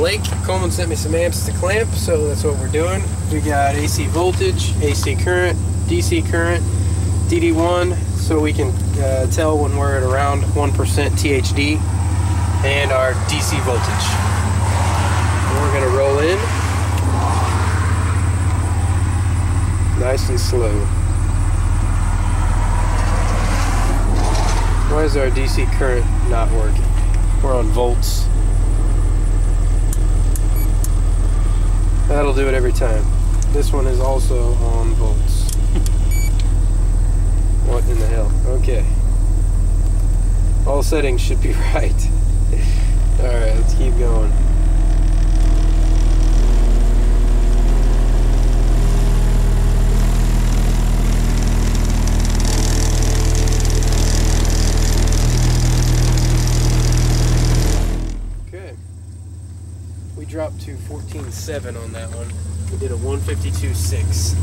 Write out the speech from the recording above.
Blake. Coleman sent me some amps to clamp, so that's what we're doing. We got AC voltage, AC current, DC current, DD1, so we can tell when we're at around 1% THD, and our DC voltage. And we're going to roll in nice and slow. Why is our DC current not working? We're on volts. That'll do it every time. This one is also on volts. What in the hell? Okay. All settings should be right. Alright, let's keep going. We dropped to 14.7 on that one. We did a 152.6.